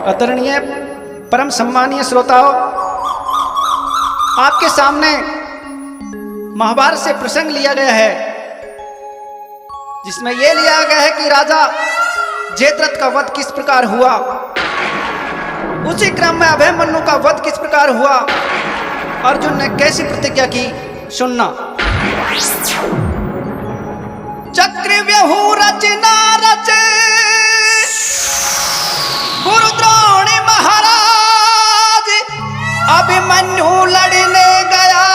आदरणीय परम सम्मानीय श्रोताओं, आपके सामने महाभारत से प्रसंग लिया गया है, जिसमें यह लिया गया है कि राजा जयद्रथ का वध किस प्रकार हुआ। उसी क्रम में अभिमन्यु का वध किस प्रकार हुआ, अर्जुन ने कैसी प्रतिज्ञा की, सुनना। चक्रव्यूह रचना रचे गुरु द्रोण महाराज, अभिमन्यु लड़ने गया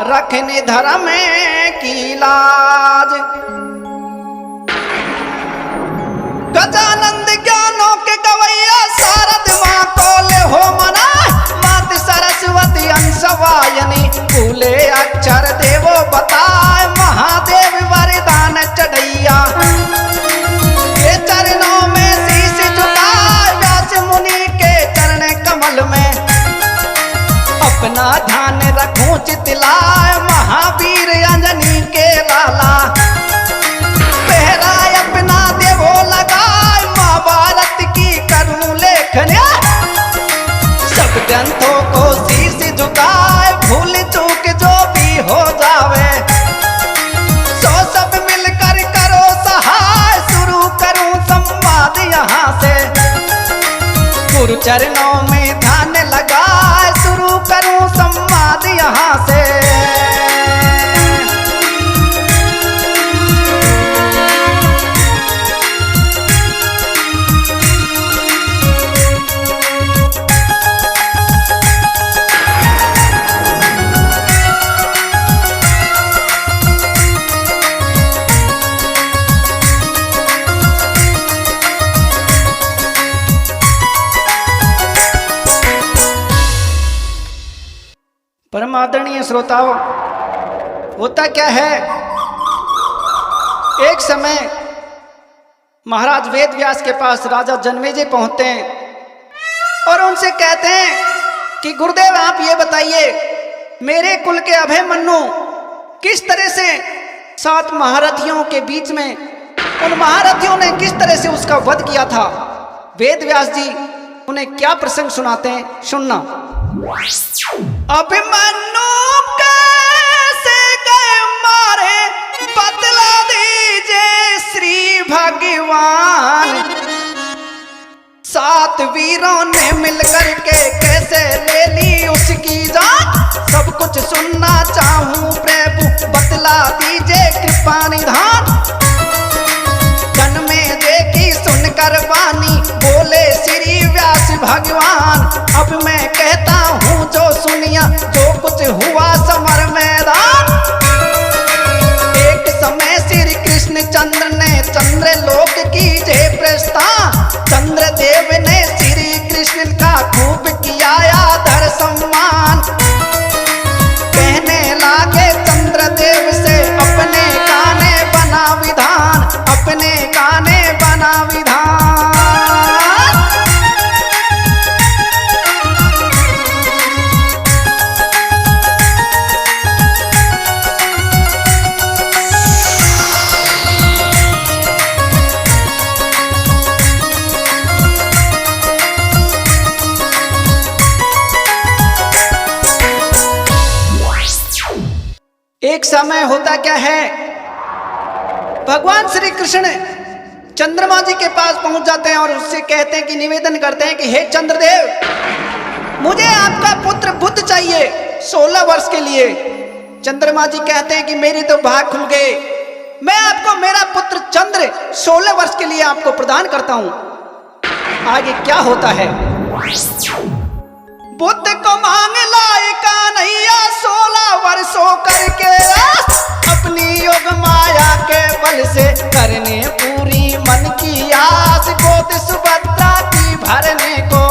रखने धर्म की लाज। गजानंद ज्ञानों के गवैया सारद मां कोले हो मना, मात सरस्वती अंशवायनी फूले अक्षर देवो बताए, महादेव वरदान चढ़ैया के चरणों में शीश झुकाए, व्यास मुनि के चरण कमल में अपना ध्यान रखूं चितलाए, महावीर अंजनी के लाला पहरा अपना देवो लगाए, महाभारत की करूं लेखन सब ग्रंथों को शीश झुकाए, भूल चूक जो भी हो जावे सो सब मिलकर करो सहाय, शुरू करूं संवाद यहाँ से गुरु चरणों में ध्यान लगाए, शुरू करूं संवाद यहाँ से। परम आदरणीय श्रोताओं, होता क्या है, एक समय महाराज वेद व्यास के पास राजा जन्मेजय पहुंचते हैं और उनसे कहते हैं कि गुरुदेव आप ये बताइए, मेरे कुल के अभिमन्यु किस तरह से 7 महारथियों के बीच में उन महारथियों ने किस तरह से उसका वध किया था। वेद व्यास जी उन्हें क्या प्रसंग सुनाते हैं, सुनना। अभिमन्यु कैसे गए मारे बतला दीजिए श्री भगवान, 7 वीरों ने मिलकर के कैसे ले ली उसकी जान, सब कुछ सुनना चाहूं प्रभु बतला दीजिए कृपा निधान। जन्मे देखी सुनकर वाणी बोले श्री व्यास भगवान, अब मैं कहता हूँ जो सुनिया जो कुछ हुआ समर मैदान। एक समय श्री कृष्ण चंद्र ने चंद्र लोक की जय प्रस्थान, चंद्र देव ने श्री कृष्ण का खूब किया आदर सम्मान। कहने लागे चंद्र देव से अपने गाने बना विधान, अपने गाने बना विधान। एक समय होता क्या है, भगवान श्री कृष्ण चंद्रमा जी के पास पहुंच जाते हैं और उससे कहते हैं कि निवेदन करते हैं कि हे चंद्रदेव, मुझे आपका पुत्र बुद्ध चाहिए 16 वर्ष के लिए। चंद्रमा जी कहते हैं कि मेरे तो भाग खुल गए, मैं आपको मेरा पुत्र चंद्र 16 वर्ष के लिए आपको प्रदान करता हूं। आगे क्या होता है, बुद्ध को मांग लाए कान्हैया 16 वर्षों करके अपनी योग माया के बल से करने पूरी मन की आस, गोद सुभद्रा की भरने को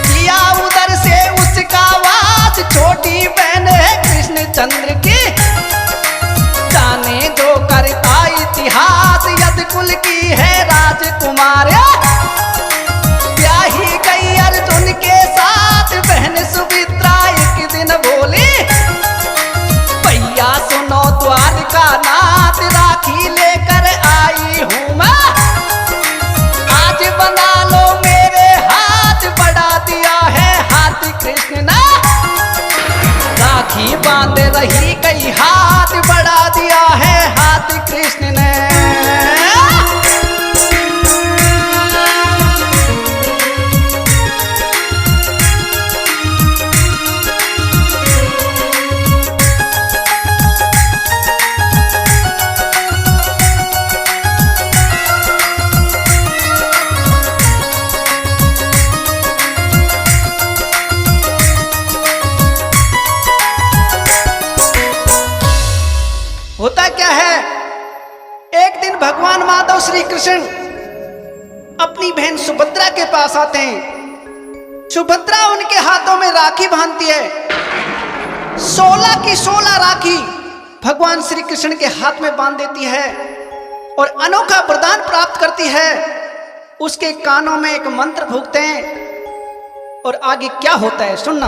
किया उधर से उसका वास। छोटी बहन है कृष्ण चंद्र की जाने जो करता इतिहास, यदि कुल की है राजकुमार ब्याही गई अर्जुन के साथ। बहन सुभद्रा एक दिन बोली भैया सुनो द्वारका नाथ, राखी लेकर आई हूँ मैं श्री कृष्ण अपनी बहन सुभद्रा के पास आते हैं। सुभद्रा उनके हाथों में राखी बांधती है। 16 की 16 राखी भगवान श्री कृष्ण के हाथ में बांध देती है और अनोखा वरदान प्राप्त करती है। उसके कानों में एक मंत्र फूंकते हैं और आगे क्या होता है सुनना।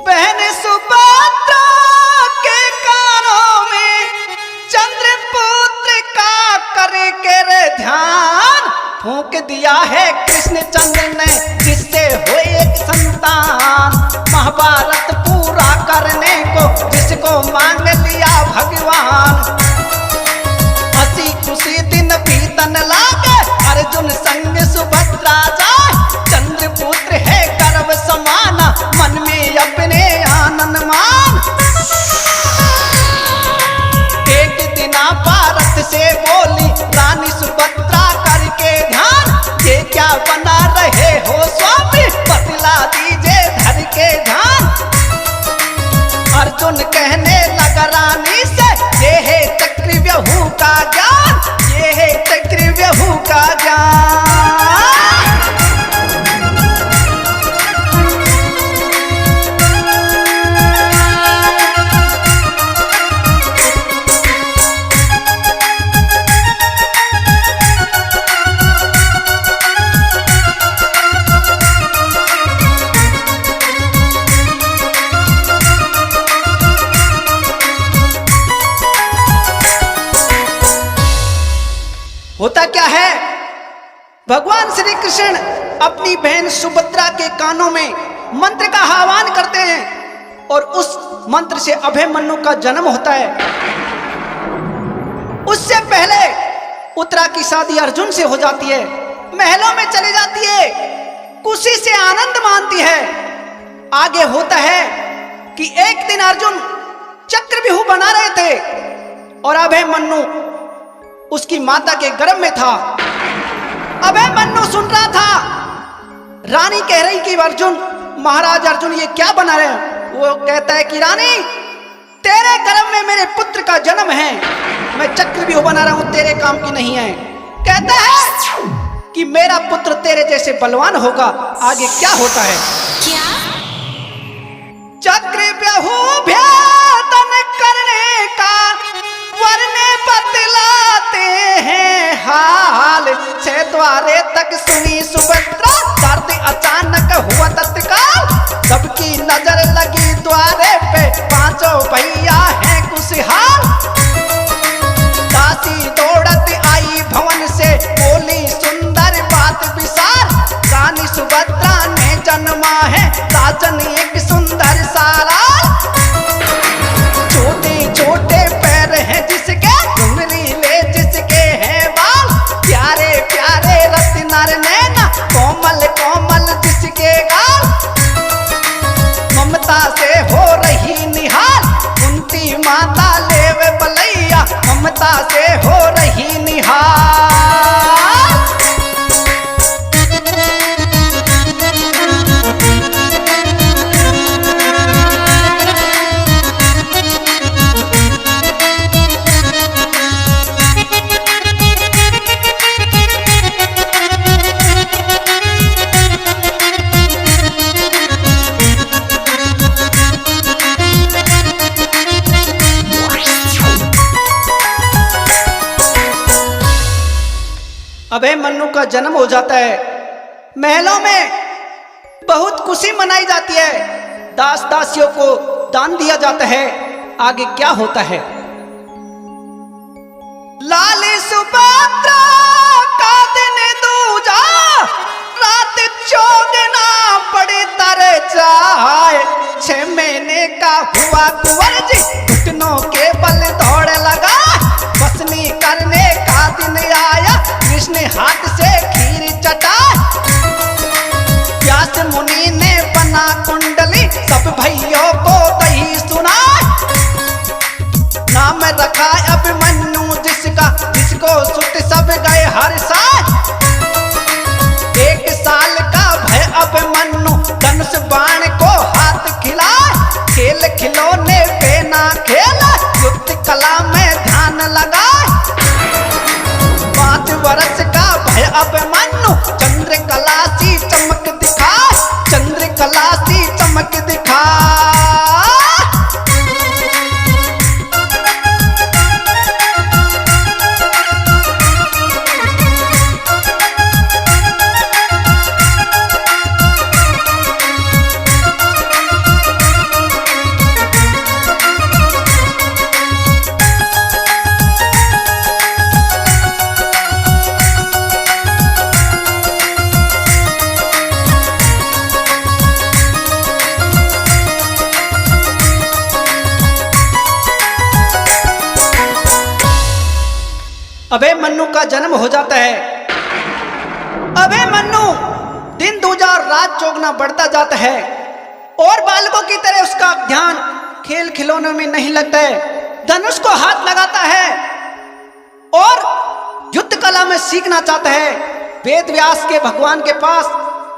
बहन सुभद्रा के कानों में चंद्रपुत्र का करके रे ध्यान फूंक दिया है कृष्ण चंद्र ने, जिससे हुए एक संतान। महाभारत पूरा करने को जिसको मांग लिया भगवान, हंसी खुशी दिन बीतन लागे अर्जुन संग सुभद्रा जाए। चंद्रपुत्र है गर्व समाना मन में अपने आनंद मान। एक दिन भारत से बोली रानी सुभद्रा करके ध्यान, ये क्या बना रहे हो स्वामी बतला दीजिए धर के ध्यान। अर्जुन कहने लगा रानी से ये है चक्रव्यूह का ज्ञान, ये है चक्रव्यूह का ज्ञान। होता क्या है, भगवान श्री कृष्ण अपनी बहन सुभद्रा के कानों में मंत्र का आह्वान करते हैं और उस मंत्र से अभिमन्यु का जन्म होता है। उससे पहले उत्तरा की शादी अर्जुन से हो जाती है, महलों में चली जाती है, खुशी से आनंद मानती है। आगे होता है कि एक दिन अर्जुन चक्रव्यूह बना रहे थे और अभिमन्यु उसकी माता के गर्भ में था। अभिमन्यु सुन रहा था, रानी कह रही कि अर्जुन महाराज अर्जुन ये क्या बना रहे हैं। वो कहता है कि रानी तेरे गर्भ में मेरे पुत्र का जन्म है, मैं चक्रव्यूह बना रहा हूं, तेरे काम की नहीं है। कहता है कि मेरा पुत्र तेरे जैसे बलवान होगा। आगे क्या होता है, क्या चक्रव्यूह भेदन करने का वरने बतलाते हैं हाल। 6 द्वारे तक सुनी सुभद्रा, दर्द अचानक हुआ तत्काल। सबकी नजर लगी द्वारे पे, 5 भैया हैं खुशहाल। दासी दौड़त आई भवन से, बोली सुंदर बात विसार। रानी सुभद्रा ने जन्मा है राजन एक सुंदर सारा। छोटे छोटे पैर हैं जिसके, घुंघरी ले जिसके हैं बाल। प्यारे प्यारे रत्नार नैना, कोमल कोमल जिसके गाल। ममता से हो रही निहाल, कुंती माता लेवे बलैया। ममता से हो रही निहाल। अभिमन्यु का जन्म हो जाता है। महलों में बहुत खुशी मनाई जाती है, दास दासियों को दान दिया जाता है। आगे क्या होता है, लाल सुभद्रा का दिन दूजा, रात चौगना पड़ी तर जाए। 6 महीने का हुआ कुंवर जी, घुटनों के बल दौड़ लगा। बसनी करने का दिन आया, कृष्ण हाथ से खीर चटा। व्यास मुनि ने बना कुंडली, सब भाइयों को दही सुना। नाम रखा अभिमन्यु जिसका, जिसको सुत सब गए हर साल। 1 साल का भय अभिमन्यु, धनुष बाण को हाथ खिला। खेल खिलौने पे ना खेला, युद्ध कला में ध्यान लगा। मनु चंद्रकला सी चमक दिखा, चंद्रकला सी चमक दिखा। अभिमन्यु का जन्म हो जाता है। अभिमन्यु दिन दूजा और रात चौगुना बढ़ता जाता है और बालकों की तरह उसका ध्यान खेल खिलौनों में नहीं लगता है। धनुष को हाथ लगाता है और युद्ध कला में सीखना चाहता है। वेद व्यास के भगवान के पास,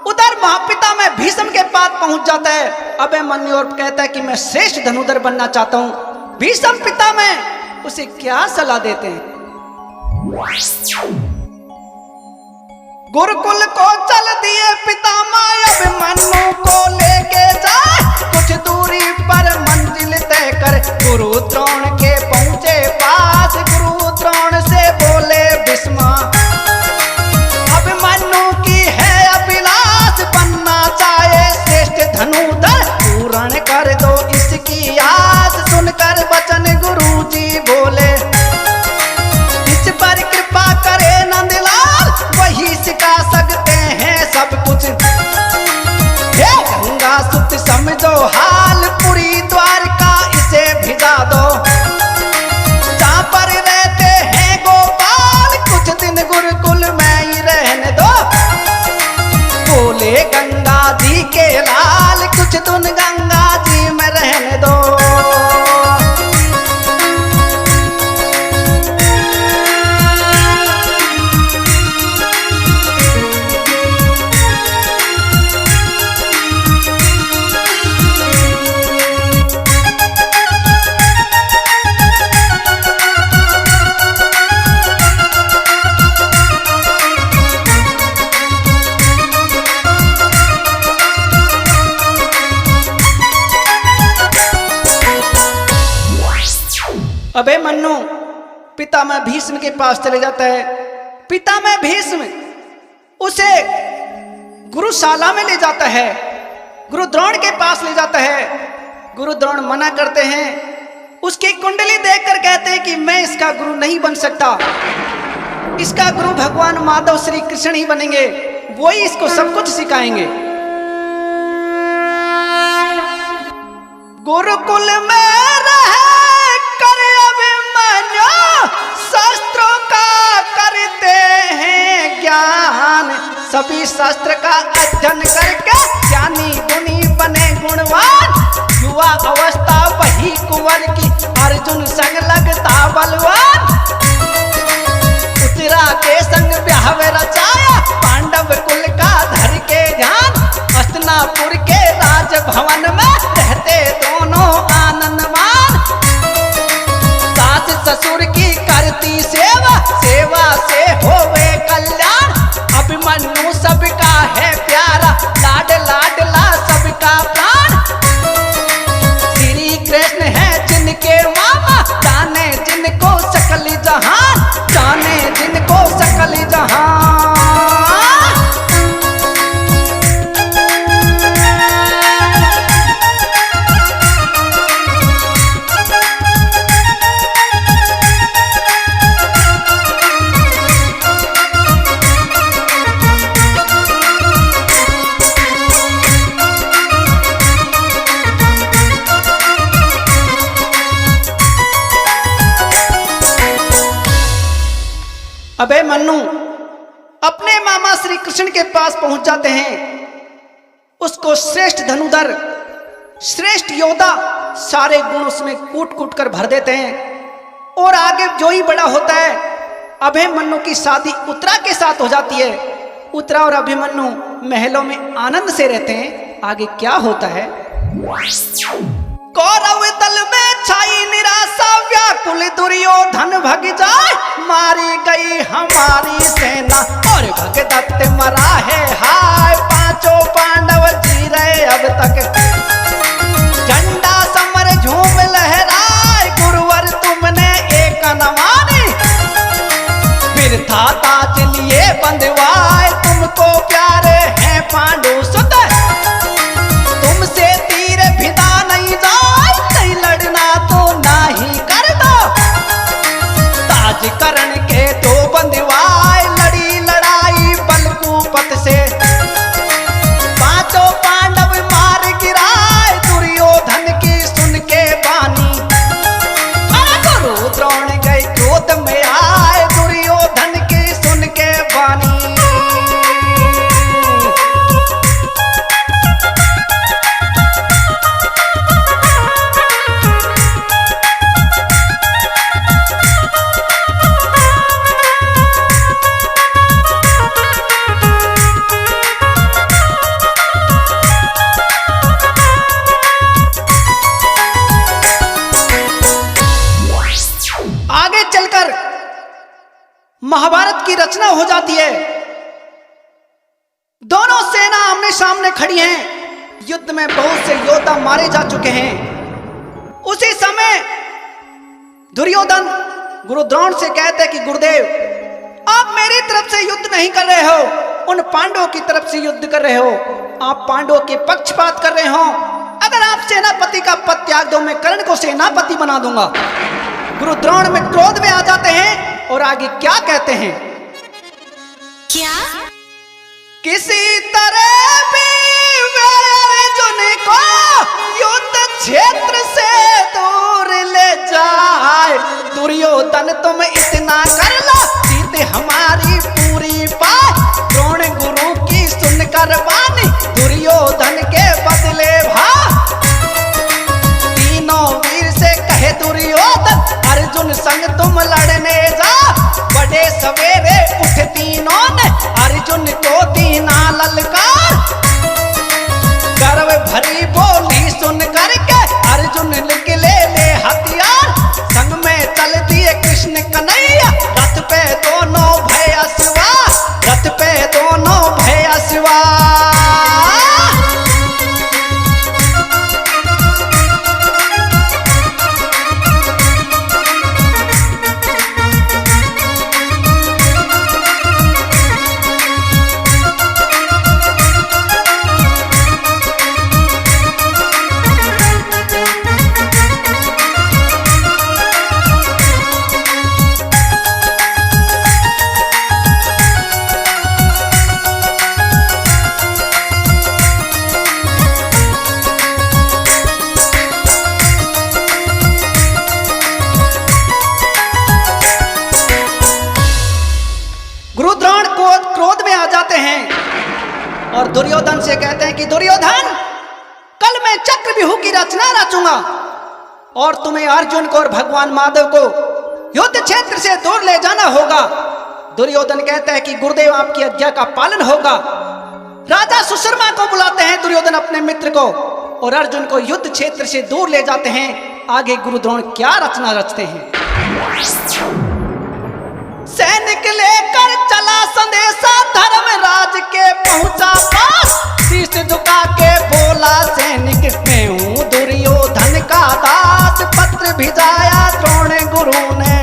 उधर महापिता में भीष्म के पास पहुंच जाता है। अभिमन्यु और कहता है कि मैं श्रेष्ठ धनुधर बनना चाहता हूं। भीष्म पिता में उसे क्या सलाह देते हैं? गुरुकुल को चल दिए पितामह, अभिमन्यु को लेके जाए। कुछ दूरी पर मंजिल तय कर गुरु द्रोण के पहुंचे पास। गुरु द्रोण से बोले भीष्म, अभिमन्यु की है अभिलाष, बनना चाहे श्रेष्ठ धनुधर, पूर्ण कर दो इसकी आस। सुनकर वचन गुरुजी बोले, पर कृपा करे नंदलाल, वही सिखा सकते हैं सब कुछ। हे गंगा सुत समझो हाल, पूरी द्वारका इसे भिजा दो। जहाँ पर रहते हैं गोपाल, कुछ दिन गुरुकुल में ही रहने दो। बोले गंगा जी के लाल, कुछ दिन गंगा जी में रहने दो। अभिमन्यु पितामह भीष्म के पास चले जाता है। पितामह भीष्म उसे गुरुशाला में ले जाता है, गुरु द्रोण के पास ले जाता है। गुरु द्रोण मना करते हैं। उसकी कुंडली देखकर कहते हैं कि मैं इसका गुरु नहीं बन सकता, इसका गुरु भगवान माधव श्री कृष्ण ही बनेंगे, वो ही इसको सब कुछ सिखाएंगे। गुरुकुल में शास्त्रों का करते हैं ज्ञान, सभी शास्त्र का अध्ययन करके ज्ञानी गुणी बने गुणवान। युवा अवस्था वही कुंवर की, अर्जुन संग लगता बलवान। उत्तरा के संग ब्याह रचाया, पांडव कुल का धर के ध्यान। हस्तिनापुर के राजभवन में रहते दोनों आनंदमान। सास ससुर की करती सेवा, सेवा से होवे कल्याण। अभिमन्यु सबका है प्यारा, लाड लाडला सबका प्राण। श्री कृष्ण है जिनके मामा, जाने जिनको सकल जहान, जाने जिनको सकल जहान। अभिमन्यु अपने मामा श्री कृष्ण के पास पहुंच जाते हैं। उसको श्रेष्ठ धनुधर, श्रेष्ठ योद्धा, सारे गुण उसमें कूट कूट कर भर देते हैं। और आगे जो ही बड़ा होता है, अभिमन्यु की शादी उत्तरा के साथ हो जाती है। उत्तरा और अभिमन्यु महलों में आनंद से रहते हैं। आगे क्या होता है? कौरव दल में छाई निराशा, व्याकुल दुर्योधन भग जाए। मारी गई हमारी सेना और भगदत्त मरा है हाय, पांचों पांडव जी रहे अब तक। झंडा समर झूम लहराए, गुरुवर तुमने एक न मानी। फिर था ताज लिए बंधवाए, तुमको प्यारे हैं पांडु सुत। तुमसे तीर भिदा नहीं जाए, नहीं लड़ना तो ना ही कर दो। ताज करण के दो बंधवाए, लड़ी लड़ाई बलकूपत से। पांचों पांडव मार गिराए, दुर्योधन की सुन के बानी। गुरु द्रोण गए क्रोध में आए, दुर्योधन की सुन के बानी। आगे चलकर महाभारत की रचना हो जाती है। दोनों सेना आमने सामने खड़ी हैं। युद्ध में बहुत से योद्धा मारे जा चुके हैं। उसी समय दुर्योधन गुरु द्रोण से कहते हैं कि गुरुदेव, आप मेरी तरफ से युद्ध नहीं कर रहे हो, उन पांडवों की तरफ से युद्ध कर रहे हो। आप पांडवों के पक्षपात कर रहे हो। अगर आप सेनापति का पद त्याग दो, मैं कर्ण को सेनापति बना दूंगा। गुरु द्रोण में क्रोध में आ जाते हैं और आगे क्या कहते हैं? क्या किसी तरह भी वे अर्जुन को युद्ध क्षेत्र से दूर ले जाए। दुर्योधन तुम इतना कर लो, जीत हमारी पूरी पाए। द्रोण गुरु की सुनकर वाणी, दुर्योधन के बदले भा। तीनों वीर से कहे दुर्योधन, अर्जुन संग तुम लड़ने जा। बड़े सवेरे उठ तीनों ने, अर्जुन को दीना ललकार। गर्व भरी बोली सुन करके, अर्जुन निकले ले हथियार। संग में चल दिए कृष्ण कन्हैया, रथ पे दोनों भय सवार। रथ पे दोनों भय सवार। गुरु द्रोण क्रोध में आ जाते हैं और दुर्योधन से कहते हैं कि दुर्योधन, कल मैं चक्रव्यूह की रचना रचूंगा और तुम्हें अर्जुन को और भगवान महादेव को युद्ध क्षेत्र से दूर ले जाना होगा। दुर्योधन कहता है कि गुरुदेव आपकी आज्ञा का पालन होगा। राजा सुशर्मा को बुलाते हैं दुर्योधन अपने मित्र को, और अर्जुन को युद्ध क्षेत्र से दूर ले जाते हैं। आगे गुरु द्रोण क्या रचना रचते हैं? सैनिक लेकर चला संदेशा, धर्मराज के पहुंचा पास। शीश झुका के बोला सैनिक, मैं हूं दुर्योधन का दास। पत्र भिजाया द्रोण गुरु ने,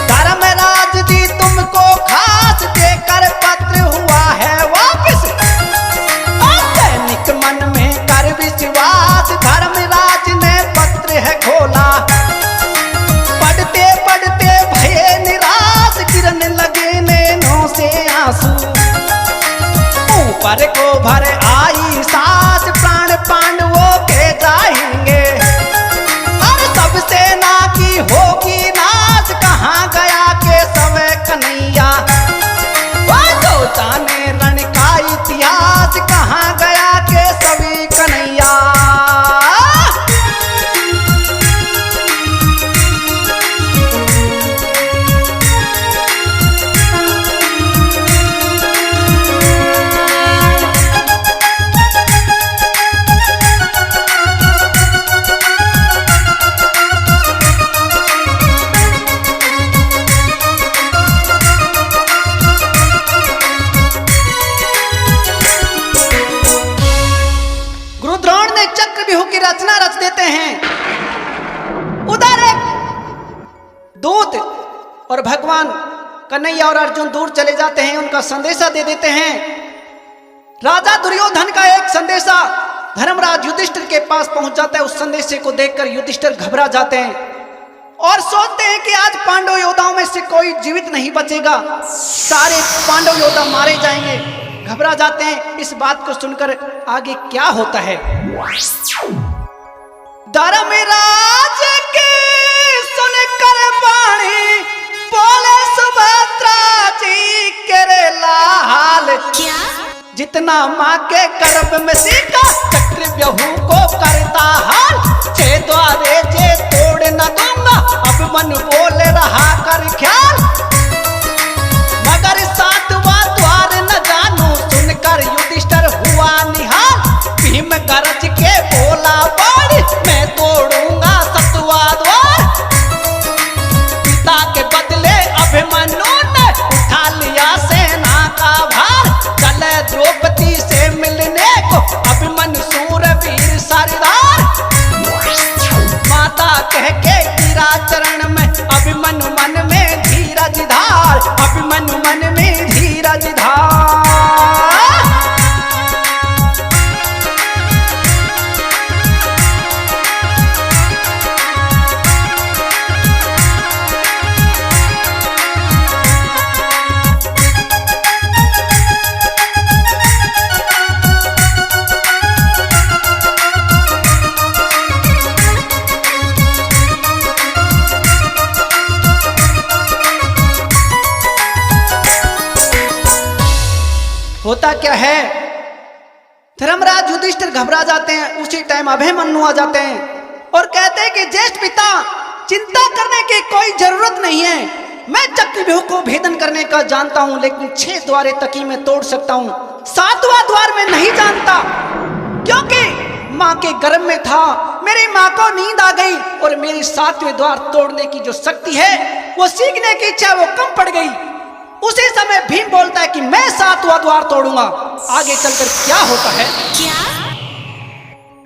धर्मराज जी तुमको खास देकर पत्र हुआ है वापिस। सैनिक मन में कर विश्वास, धर्मराज ने पत्र है खोला। पढ़ते पढ़ते भये निराश, गिरने लगे नैनों से आंसू। ऊपर को भर आई सांस, प्राण पांडवों के जाएंगे। और सब कन्हैया और अर्जुन दूर चले जाते हैं, उनका संदेशा दे देते हैं। राजा दुर्योधन का एक संदेशा धर्मराज युधिष्ठिर के पास पहुंच जाता है। उस संदेशे को देखकर युधिष्ठिर घबरा जाते हैं और सोचते हैं कि आज पांडव योद्धाओं में से कोई जीवित नहीं बचेगा, सारे पांडव योद्धा मारे जाएंगे। घबरा जाते हैं। इस बात को सुनकर आगे क्या होता है? धर्मराज के सुनकर वाणी बोले सुभद्रा जी करे लाल, क्या? जितना माँ के गर्भ में सीखा चक्रव्यूह को करता हाल, छह द्वारे जे तोड़ न दूंगा अब मन बोल रहा कर ख्याल, मगर सातवां द्वार न जानू सुनकर युधिष्ठिर हुआ निहाल, भीम गरज के बोला बाड़ी मैं तोड़ूंगा सतवां द्वार, पिता के बदले अभिमन्यु ने उठा लिया सेना का भार, चले द्रौपदी से मिलने को अभिमन्यु शूरवीर सरदार, माता कह के गिरा चरण में अभिमन्यु मन में धीरज धार, अभिमन्यु मन में धीरज धार। होता क्या है, धर्मराज युधिष्ठिर घबरा जाते हैं। उसी टाइम अभिमन्यु आ जाते हैं और कहते हैं कि ज्येष्ठ पिता चिंता करने की कोई जरूरत नहीं है, मैं चक्रव्यूह को भेदन करने का जानता हूं, लेकिन 6 द्वारे तक ही मैं तोड़ सकता हूं, 7वां द्वार में नहीं जानता, क्योंकि माँ के गर्भ में था, मेरी माँ को नींद आ गई और मेरी 7वें द्वार तोड़ने की जो शक्ति है वो सीखने की इच्छा वो कम पड़ गई। उसी समय भीम बोलता है कि मैं 7वां द्वार तोड़ूंगा। आगे चलकर क्या होता है? क्या?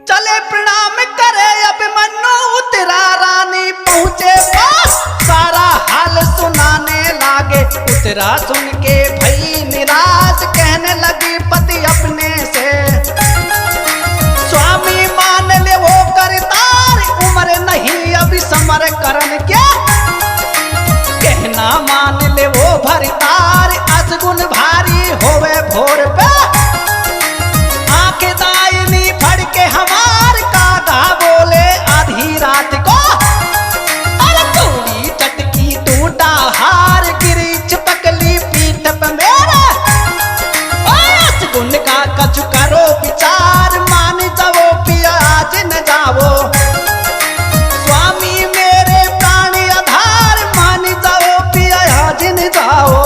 चले प्रणाम करे अभिमन्यु उतरा रानी पहुंचे पास, सारा हाल सुनाने लागे, उतरा सुन के भई निराश, कहने लगी पति अपने से स्वामी मान ले वो करतार, उम्र नहीं अभी समर करन क्या, कहना मान ले वो भरतार, असगुन भारी होवे भोर पे, आंख दायनी फड़ के हमार, कागा बोले आधी रात को, अरे तोड़ी चटकी टूटा हार, गिरी चिपकली पीठ पे मेरे, असगुन का कछु करो विचार, मान जाओ पिया आज न जाओ, स्वामी मेरे प्राणी आधार, मान जाओ पिया आज न जाओ।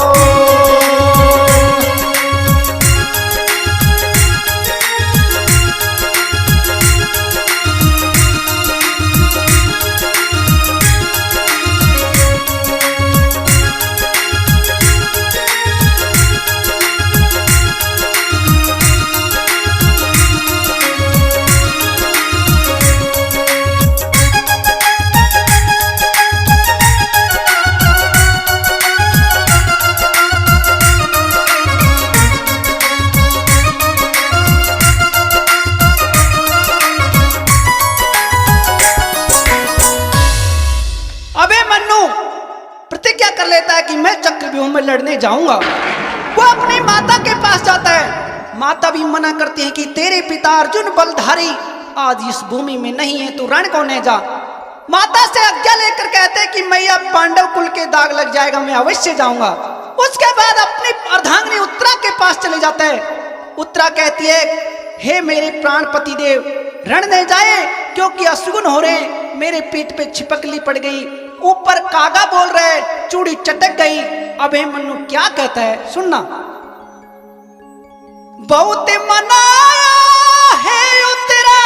प्रतिज्ञा कर लेता है कि मैं चक्रव्यूह में लड़ने जाऊंगा। वो अपनी माता के पास जाता है। माता भी मना करती है कि तेरे पिता अर्जुन बलधारी आज इस भूमि में नहीं है, तू रण कोने जा। माता से आज्ञा लेकर कहते हैं कि मैया पांडव कुल के दाग लग जाएगा, मैं अवश्य जाऊंगा। उसके बाद अपनी अर्धांगिनी उत्तरा के पास चले जाता है। उत्तरा कहती है हे मेरे प्राणपति देव, रण नहीं जाए क्योंकि अशुगुन हो रहे, मेरे पीठ पे छिपकली पड़ गई, ऊपर कागा बोल रहे, चूड़ी चटक गई। अभिमन्यु क्या कहता है सुनना। बहुत मनाया है उत्तरा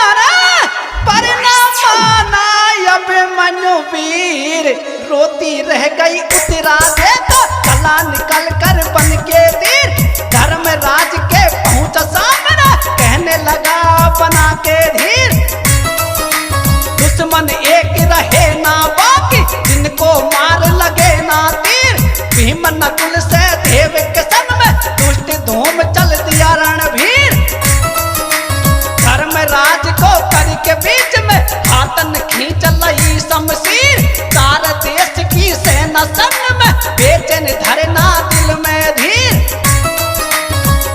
पर ना माना अभिमन्यु वीर, रोती रह गई उत्तरा देखा कला निकल कर बन के तीर। धर्मराज के पहुंचा सामने कहने लगा बना के धीर, दुश्मन एक रहे ना बाकी, जिनको मार लगे ना तीर। भीम नकुल नल से देव के संग में दुष्ट धूम चल दिया रणभीर। धर्मराज को कर के बीच में हाथन खींच लई शमशीर। चार देश की सेना संग में बेचैन धरना दिल में धीर।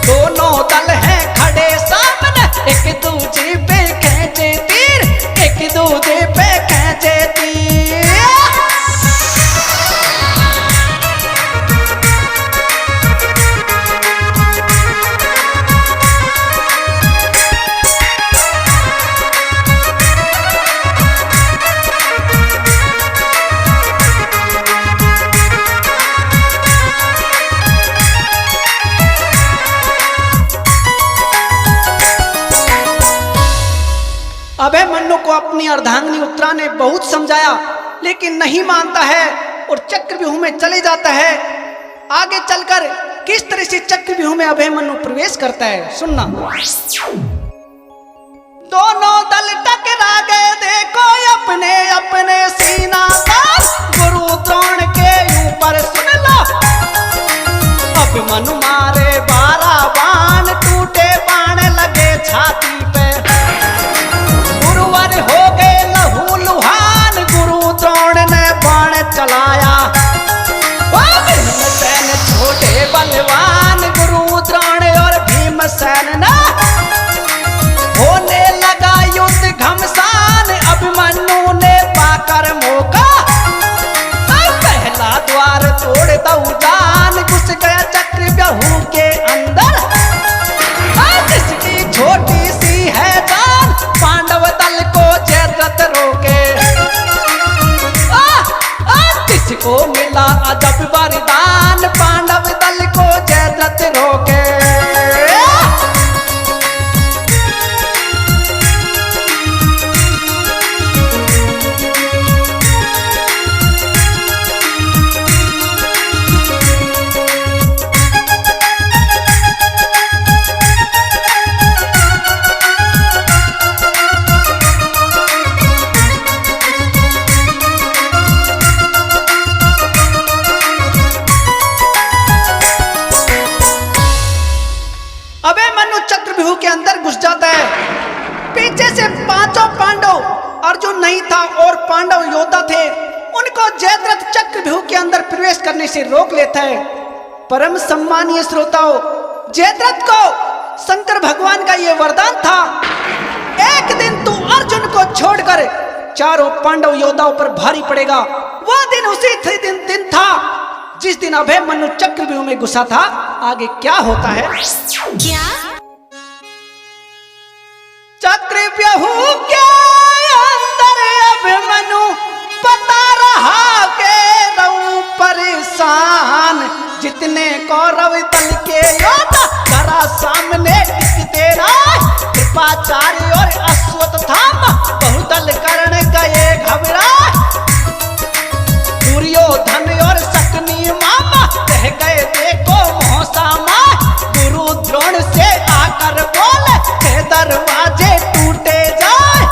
दोनों दल हैं खड़े सामने एक दूसरे पे खींचे तीर, एक दूसरे पे खींचे तीर। अभिमन्यु को अपनी अर्धांगिनी उत्तरा ने बहुत समझाया, लेकिन नहीं मानता है और चक्रव्यूह में चले जाता है। आगे चलकर किस तरह से चक्रव्यूह में अभिमन्यु प्रवेश करता है सुनना। दोनों दल टकरा गए देखो अपने अपने सीना तान। गुरु द्रोण के ऊपर सुन लो अभिमन्यु मारे 12 बाण, टूटे बाण लगे छाती पे। गुरुवर हो गए लहू लुहान, गुरु द्रोण ने बाण चलाया। भीमसेन छोटे बलवान, गुरु द्रोण और भीमसेन ना होने लगा युद्ध घमसान। अभिमन्यु ने पाकर मौका पहला द्वार तोड़ दऊ जान। घुस गया चक्रव्यूह के अंदर जिसकी छोटी सी है जान। पांडव दल को जयद्रथ रोके जिसको मिला अजब वरदान। पांडव दल को जयद्रथ रोके। चक्रव्यूह के अंदर घुस जाता है। पीछे से 5 पांडव, अर्जुन नहीं था और पांडव योद्धा थे, उनको जयद्रथ चक्रव्यूह के अंदर प्रवेश करने से रोक लेता है। परम सम्मानीय श्रोताओं, जयद्रथ को शंकर भगवान का यह वरदान था, एक दिन तू अर्जुन को छोड़कर चारों पांडव योद्धाओं पर भारी पड़ेगा। वह दिन उसी दिन था जिस दिन अभिमन्यु चक्रव्यूह में घुसा था। आगे क्या होता है? क्या? चक्रव्यूह के अंदर अभिमन्यु पता रहा के रहूं परेशान। जितने कौरव दल के योद्धा जरा सामने टिकते रहे। कृपाचार्य और अश्वत्थामा बहुदल कर्ण गए घबराए। दुर्योधन और शकुनी मामा रह गए देखो मौसामा। गुरु द्रोण से आकर बोले हे दरवाजे टूटे जाए।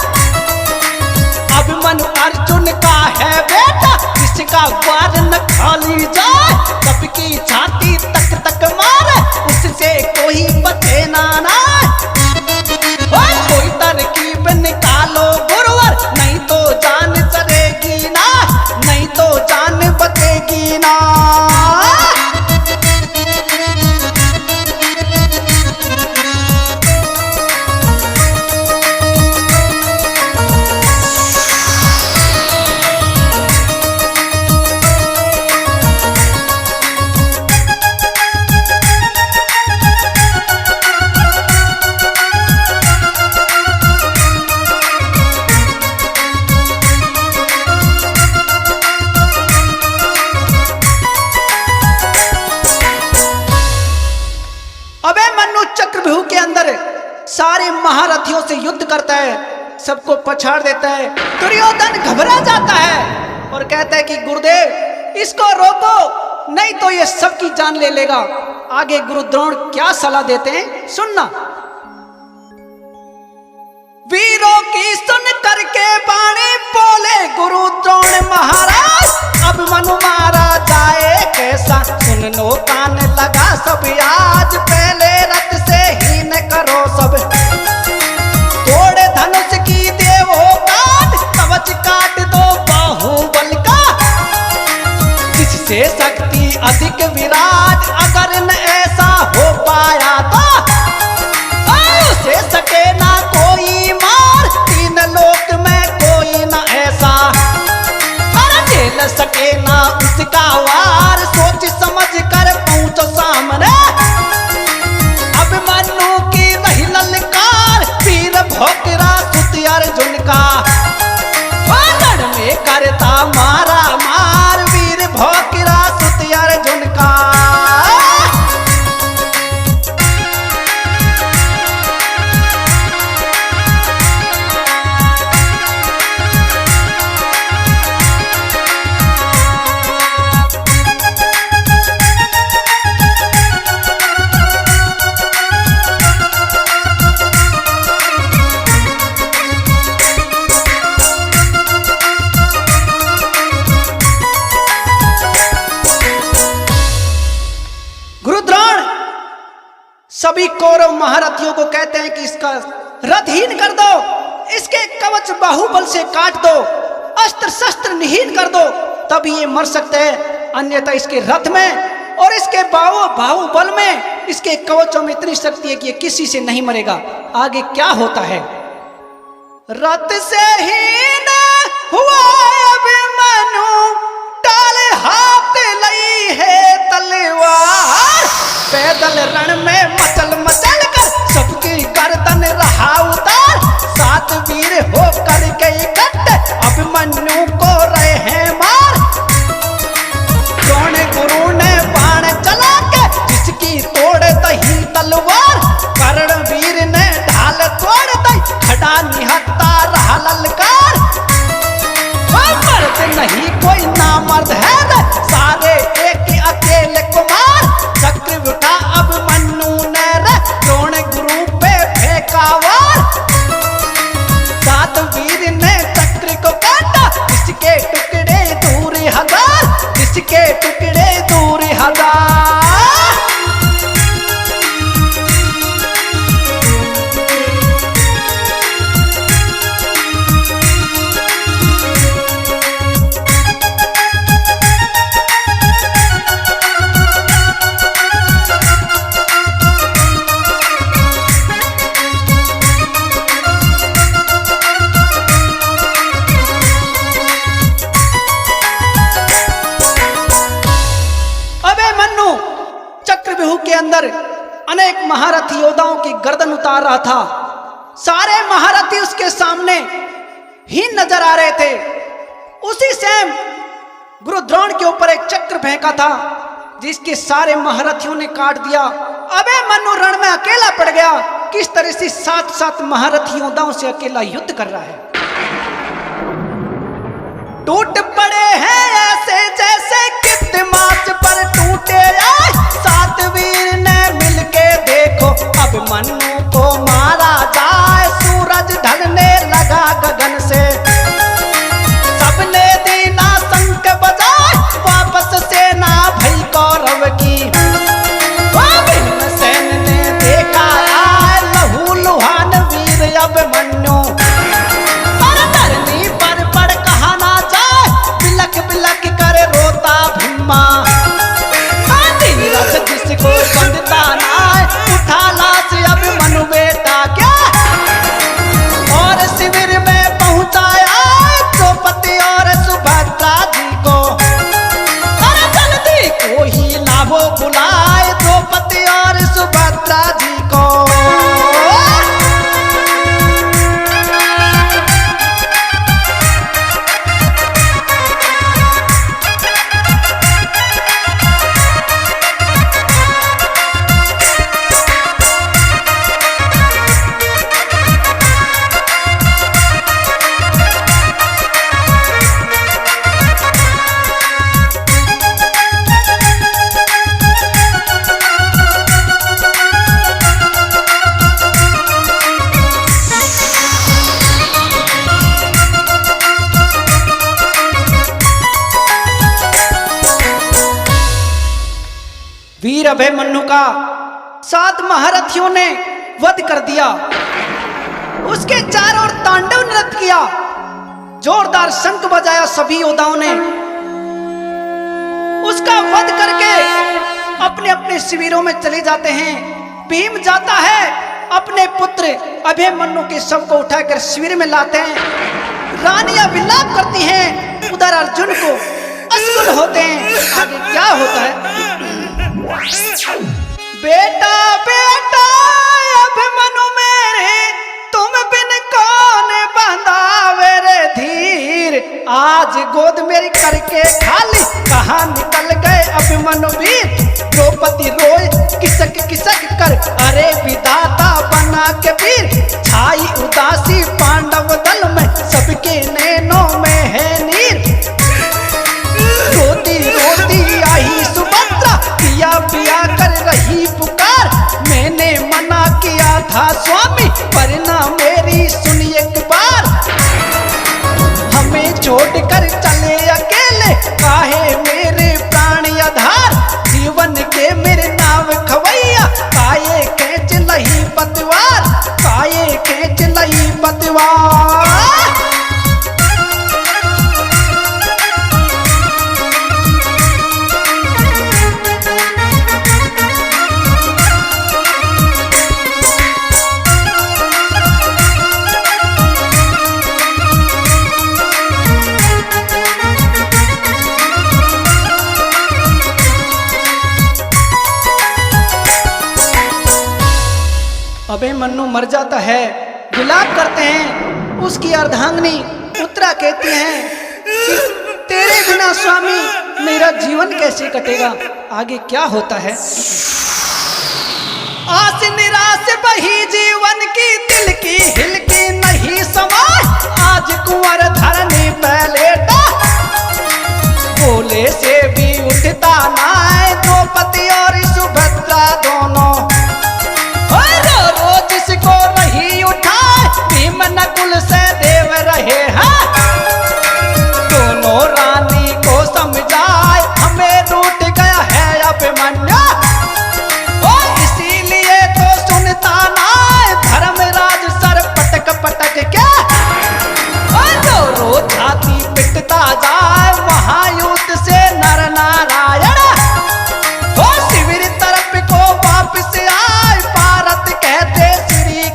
अभिमन्यु अर्जुन का है बेटा, जिसका वार न खाली जाए। सबकी छाती तक तक मारे, उससे कोई बचे ना। कोई तरकीब निकालो गुरुवर, नहीं तो जान चलेगी ना, नहीं तो जान बचेगी ना। चक्रव्यूह के अंदर सारे महारथियों से युद्ध करता है, सबको पछाड़ देता है। दुर्योधन घबरा जाता है और कहता है कि गुरुदेव इसको रोको, नहीं तो ये सबकी जान ले लेगा। आगे गुरु द्रोण क्या सलाह देते हैं सुनना। वीरों की सुन करके बाणी बोले गुरु द्रोण महाराज। अब मनु मारा जाए कैसा सुन लो कान लगा सब आज, पहले रथ से ही न करो सब। तोड़े धनुष की देवो काट, कवच काट दो बाहुबल का, जिससे शक्ति अधिक विराट, अगर न ऐसा हो पाया तो उसे सके ना कोई मार, तीन लोक में कोई ना ऐसा, अरे झेल सके ना उसका वार। सोच समझ कर पहुंचो सामने, अभिमन्यु की रही ललकार, वीर भोकरा सुत अर्जुन का, रण में करता मारा मार, वीर भोकरा सुत अर्जुन का। सभी कौरव महारथियों को कहते हैं कि इसका रथहीन कर दो, इसके कवच बाहुबल से काट दो, अस्त्र शस्त्र निहीन कर दो, तभी ये मर सकते हैं, अन्यथा इसके रथ में और इसके बाहुबल में, इसके कवचों में इतनी शक्ति है कि ये किसी से नहीं मरेगा। आगे क्या होता है? रथ से हीन हुआ अभिमन्यु, डाले हाथ लई है तलवार, पैदल रण में मचल मचल कर सबकी गर्दन रहा उतार, सात वीर होकर के इकट्ठे अभिमन्यु को रहे हैं मार। द्रोण गुरु ने बाण चला के जिसकी तोड़ दही तलवार, कर्ण वीर ने ढाल तोड़ दई खड़ा निहत्ता रहा ललकार। मर्द नहीं कोई नामर्द है, सारे एक अकेले कुमार, चक्र उठा अभिमन्यु ने रे द्रोण गुरु पे फेंका वार। सात वीर ने चक्र को काटा, इसके टुकड़े दूर हजार, इसके टुकड़े दूर हजार। के अंदर अनेक महारथी योद्धाओं की गर्दन उतार रहा था। सारे महारथी उसके सामने हीन नजर आ रहे थे। उसी सेम गुरु द्रोण के ऊपर एक चक्र फेंका था जिसके सारे महारथियों ने काट दिया। अभिमन्यु रण में अकेला पड़ गया। किस तरह से सात सात महारथी योद्धाओं से अकेला युद्ध कर रहा है। टूट पड़े हैं ऐसे जैसे कितमाच पर टूटे आए, सात वीर ने मिलके देखो अभिमन्यु को मारा जाए। सूरज ढलने लगा गगन से, सबने दीना शंख बजाए, वापस सेना भई कौरव की। भीमसेन ने देखा आए लहू लुहान वीर अभिमन्यु, पर धरनी पर कहा ना जाए, बिलख वीर अभिमन्यु का 7 महारथियों ने वध कर दिया। उसके चारों ओर तांडव नृत्य किया, जोरदार शंख बजाया सभी योद्धाओं ने। उसका वध करके अपने अपने शिविरों में चले जाते हैं। भीम जाता है, अपने पुत्र अभिमन्यु के शव को उठाकर शिविर में लाते हैं। रानियां विलाप करती हैं, उधर अर्जुन को अश्रुल होते हैं। आगे क्या होता है? बेटा बेटा अभिमन्यु मेरे, तुम बिन कौन बंधावे रे धीर। आज गोद मेरी करके खाली, कहाँ निकल गए अभिमन्यु वीर। द्रौपदी रोए किसक किसक कर, अरे विधाता बना के वीर। छाई उदासी पांडव दल में, सबके नैनों में है नीर। रोती रोती आई सुभद्रा, पिया पिया कर रही पुकार। मैंने मना किया था स्वामी, पर ना मेरी सुनी एक बार। हमें छोड़ कर चले अकेले, काहे मेरे प्राण आधार। जीवन के मेरे नाव खवैया, काये खेच लही पतवार, काये खेच लही पतवार। अभिमन्यु मर जाता है, विलाप करते हैं। उसकी अर्धांगिनी उत्तरा कहती हैं कि तेरे बिना स्वामी मेरा जीवन कैसे कटेगा। आगे क्या होता है? आस निराश बही जीवन की, दिल की हिलकी नहीं समाए। आज कुंवर धरनी पलेटा, बोले से भी उठता ना है। द्रौपदी और सुभद्रा दोनों जिसको नहीं उठाए, भीम नकुल से देव रहे हैं। दोनों रानी को समझाए, हमें रूठ गया है अभिमन्यु। और इसीलिए तो सुनता ना धर्मराज सर पटक पटक के। और रो छाती पिटता जाए, महायुद्ध से नर नारायण। और शिविर तरफ को वापस आए, भारत कहते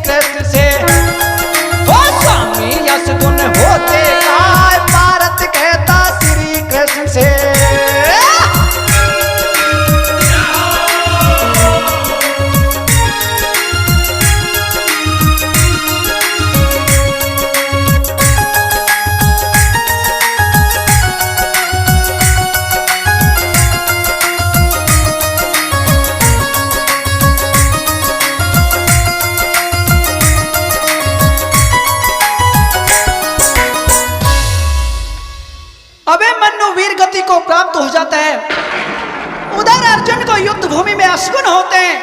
कृष्ण से। ओ स्वामी यश गुण होते आए, भारत कहता श्री कृष्ण से। अभिमन्यु वीर गति को प्राप्त हो जाता है। उधर अर्जुन को युद्ध भूमि में अश्विन होते हैं।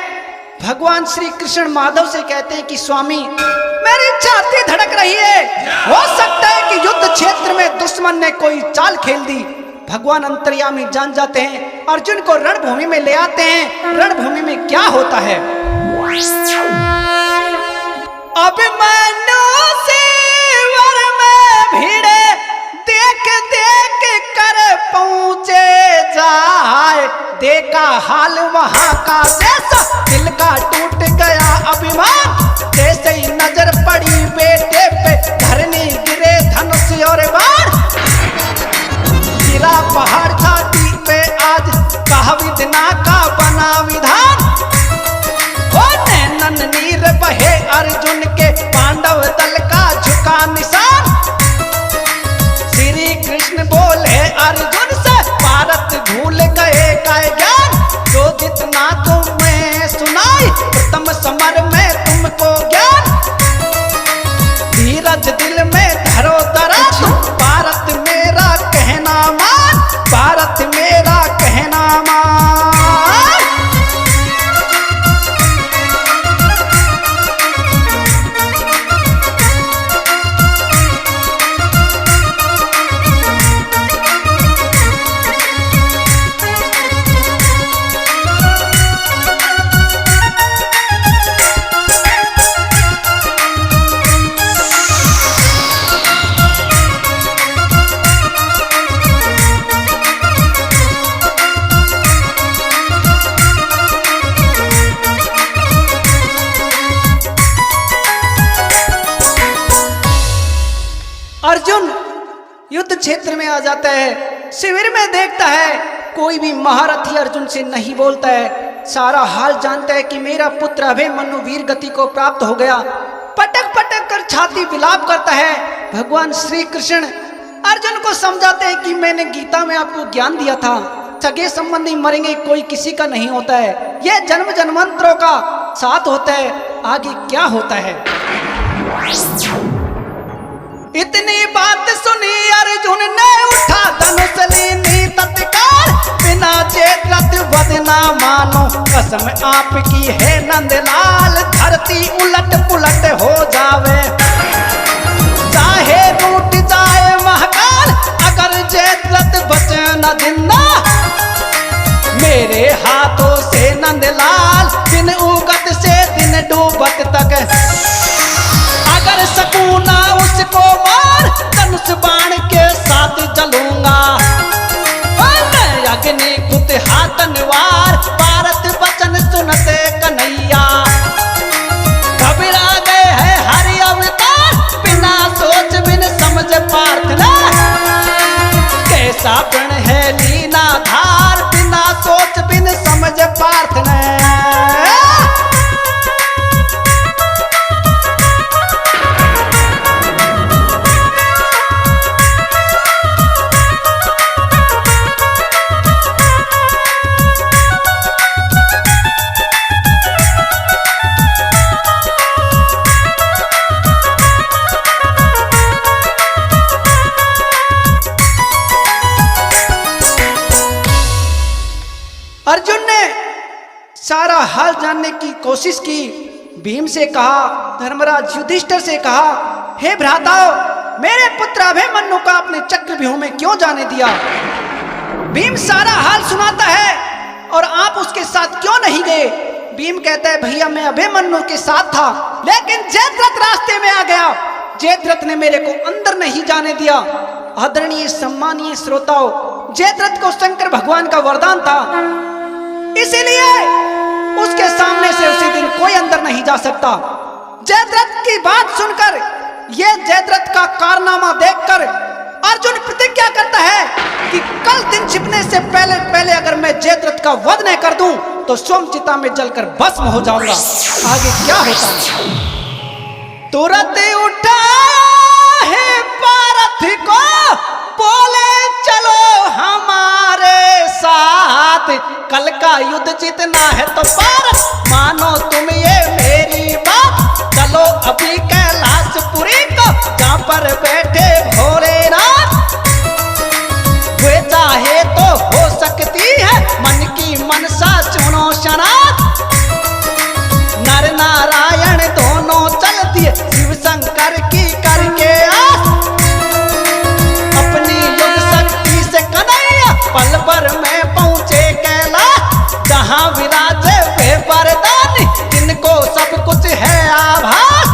भगवान श्री कृष्ण माधव से कहते हैं कि स्वामी मेरी छाती धड़क रही है, हो सकता है कि युद्ध क्षेत्र में दुश्मन ने कोई चाल खेल दी। भगवान अंतर्यामी जान जाते हैं, अर्जुन को रणभूमि में ले आते हैं। रणभूमि में क्या होता है? अभिमन्यु से वर में भिड़े, देख देख कर पहुंचे जाए। देखा हाल वहां का जैसा, दिल का टूट गया अभिमान। जैसे ही नजर पड़ी बेटे पे, धरनी गिरे धनुष और बाण। गिरा पहाड़ छाती पे आज, कहा विधना का बना विधान। हो नैनन नीर बहे अर्जुन के, पांडव दल का झुका निशान। श्री कृष्ण बोले अर्जुन से, भारत भूल गए का ज्ञान। जो जितना तुम्हें सुनाई, प्रथम समर में तुमको आ जाता है। शिविर में देखता है कोई भी महारथी अर्जुन से नहीं बोलता है। सारा हाल जानता है कि मेरा पुत्र अभिमन्यु वीर गति को प्राप्त हो गया। पटक पटक कर छाती विलाप करता है। भगवान श्री कृष्ण अर्जुन को समझाते हैं कि मैंने गीता में आपको ज्ञान दिया था, सगे संबंधी मरेंगे, कोई किसी का नहीं होता है, यह जन्म जन्मांतरों का साथ होता है, आगे क्या होता है। इतनी बात सुनी अर्जुन ने उठा धनुष लीनी तत्काल, बिना चेत वध ना मानो कसम आपकी है नंदलाल। धरती उलट पुलट हो जावे चाहे रूठ जाए महाकाल, अगर चेत बचे न जिंदा मेरे हाथों से नंदलाल। दिन उगत से दिन डूबत तक अगर सकूं ना उसको मार, धनुष बाण के साथ जलूंगा मैं अग्नि कुत हाथनवार। भारत वचन सुनते कन्हैया घबरा गए हैं हरि अवतार, बिना सोच बिन समझ प्रार्थना कैसा प्रण है लीना धार, बिना सोच बिन समझ प्रार्थना। अर्जुन ने सारा हाल जानने की कोशिश की। भीम से कहा, धर्मराज युधिष्ठिर से कहा, हे भ्राताओ, मेरे पुत्र अभिमन्यु का अपने चक्रव्यूह में क्यों जाने दिया। भीम सारा हाल सुनाता है और आप उसके साथ क्यों नहीं गए। भीम कहता है, भैया मैं अभिमन्यु के साथ था, लेकिन जयद्रथ रास्ते में आ गया। जयद्रथ ने मेरे को अंदर नहीं जाने दिया। आदरणीय सम्मानीय श्रोताओ, जयद्रथ को शंकर भगवान का वरदान था, इसीलिए उसके सामने से उसी दिन कोई अंदर नहीं जा सकता। जयद्रथ की बात सुनकर, यह जयद्रथ का कारनामा देखकर अर्जुन प्रतिज्ञा करता है कि कल दिन छिपने से पहले पहले अगर मैं जयद्रथ का वध नहीं कर दूं तो सोमचिता में जलकर भस्म हो जाऊंगा। आगे क्या होता है। तुरंत उठा है पारथ को, बोले चलो हमारे साथ, कल का युद्ध जीतना है तो पारथ मानो तुम ये मेरी बात। चलो अभी कैलाशपुरी को, जहाँ पर बैठे भोलेनाथ, वे चाहे तो हो सकती है मन की मनसा चुनो शनाथ। नर नारायण दोनों चल दिए शिव शंकर की करके आस, अपनी युग शक्ति से कन्हैया पल भर में पहुंचे कैलाश। जहां विराजे वे वरदानी, जिनको सब कुछ है आभास।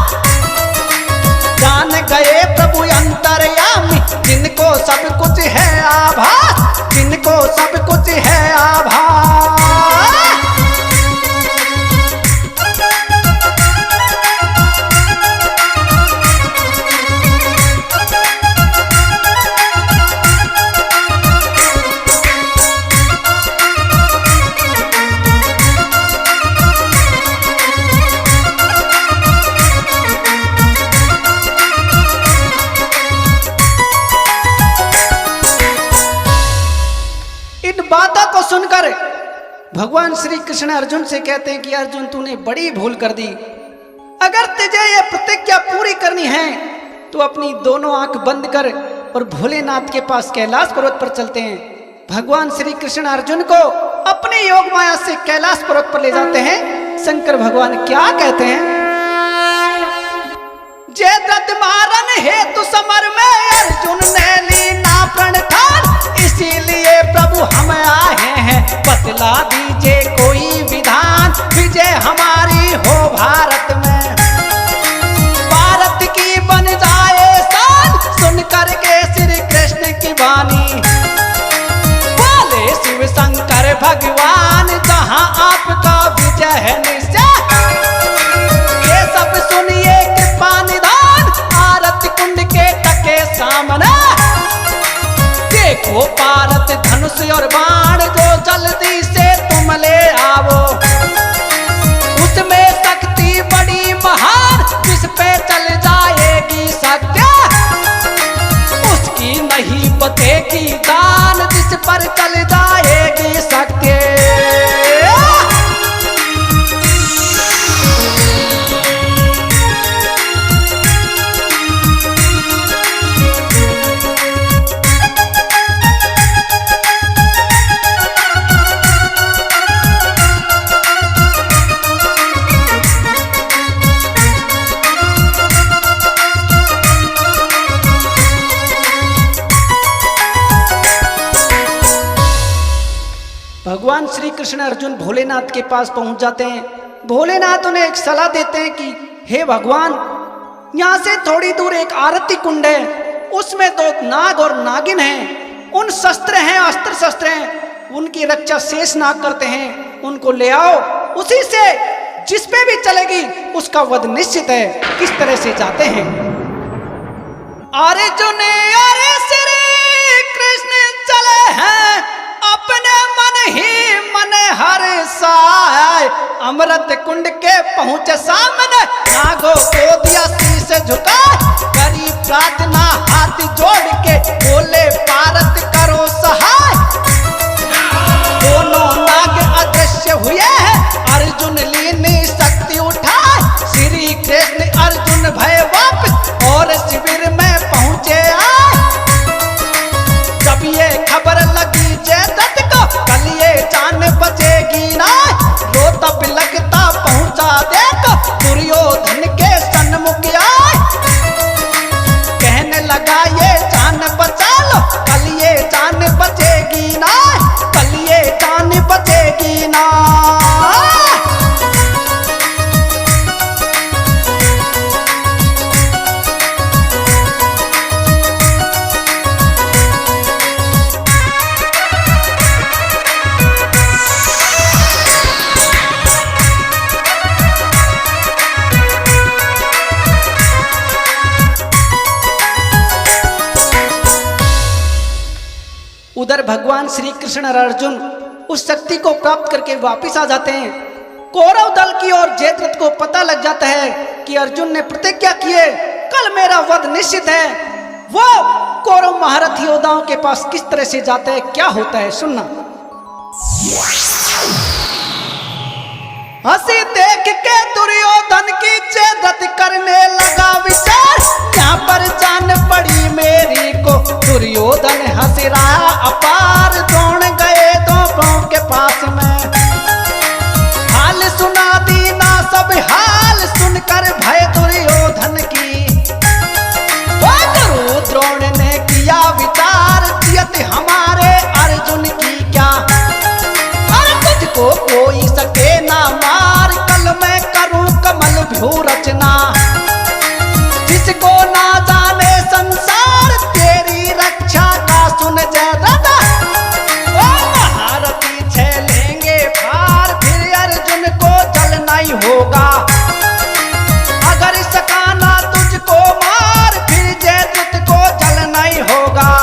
जान गए प्रभु अंतर्यामी, जिनको सब कुछ है आभास, जिनको सब कुछ है आभास। बातों को सुनकर भगवान श्री कृष्ण अर्जुन से कहते हैं कि अर्जुन तूने बड़ी भूल कर दी। अगर तुझे यह प्रतिज्ञा पूरी करनी है तो अपनी दोनों आंख बंद कर और भोलेनाथ के पास कैलाश पर्वत पर चलते हैं। भगवान श्री कृष्ण अर्जुन को अपने योग माया से कैलाश पर्वत पर ले जाते हैं। शंकर भगवान क्या कहते हैं। जयद्रथ मारन हेतु समर में अर्जुन ने ली ना प्रण ठान, इसीलिए प्रभु हम आए हैं, बतला दीजिए कोई विधान, विजय हमारी हो भारत में, भारत की बन जाए शान, सुन करके श्री कृष्ण की वाणी। बोले शिव शंकर भगवान, जहां आपका विजय है निश्चय, ये सब सुनिए कृपा निधान, आरती कुंड के टके सामने धनुष और बाण जो जल्दी से तुम ले आओ, उसमें शक्ति बड़ी महान जिस पे चल जाएगी सत्या, उसकी नहीं बतेगी दान जिस पर चल जाएगी सत्य। भगवान श्री कृष्ण अर्जुन भोलेनाथ के पास पहुंच जाते हैं। भोलेनाथ उन्हें एक सलाह देते हैं कि हे भगवान, यहाँ से थोड़ी दूर एक आरती कुंड है, उसमें 2 नाग और नागिन हैं, उन शस्त्र हैं, अस्त्र शस्त्र हैं, उनकी रक्षा शेष नाग करते हैं, उनको ले आओ, उसी से जिस पे भी चलेगी उसका वध निश्चित है। किस तरह से जाते हैं? अर्जुन अरे श्री कृष्ण चले हैं, अपने मन ही मन हर साय, अमृत कुंड के पहुंचे सामने, नागों को दिया शीश झुका, करी प्रार्थना हाथ जोड़ के, बोले पारत करो सहाय। दोनों नाग अदृश्य हुए हैं, अर्जुन लीनी शक्ति उठाए, श्री कृष्ण अर्जुन भय वापस और शिविर में पहुंचे आए। जब ये खबर लगी जयद्रथ को, कल ये जान बचेगी ना, रोता बिलखता पहुंचा देखो, दुर्योधन के सन्मुख आए, कहने लगा ये जान बचा लो, कल ये जान बचेगी ना, कल ये जान बचेगी ना। उधर भगवान श्री कृष्ण और अर्जुन उस शक्ति को प्राप्त करके वापस आ जाते हैं। कौरव दल की ओर जयद्रथ को पता लग जाता है कि अर्जुन ने प्रतिज्ञा की है, कल मेरा वध निश्चित है। वो कौरव महारथी योद्धाओं के पास किस तरह से जाते हैं, क्या होता है, सुनना। हंसी देख के दुर्योधन की जयद्रथ करने लगा विचार, यहाँ पर जान पड़ी मेरी को, दुर्योधन हंस रहा अपार, द्रोण गए दोनों के पास में, हाल सुना दीना सब हाल, सुनकर भय दुर्योधन की, गुरु द्रोण ने किया विचार, जियत हमारे अर्जुन की क्या, और तुझको कोई सके ना मार, कल मैं करूं कमल भ्यू रचना, जिसको ना जाने संसार, तेरी रक्षा का सुन जयद्रथ, ओ महारथी झेलेंगे फार, फिर अर्जुन को जलना ही होगा, अगर सकाना तुझको मार, फिर जयद्रथ को जलना ही होगा।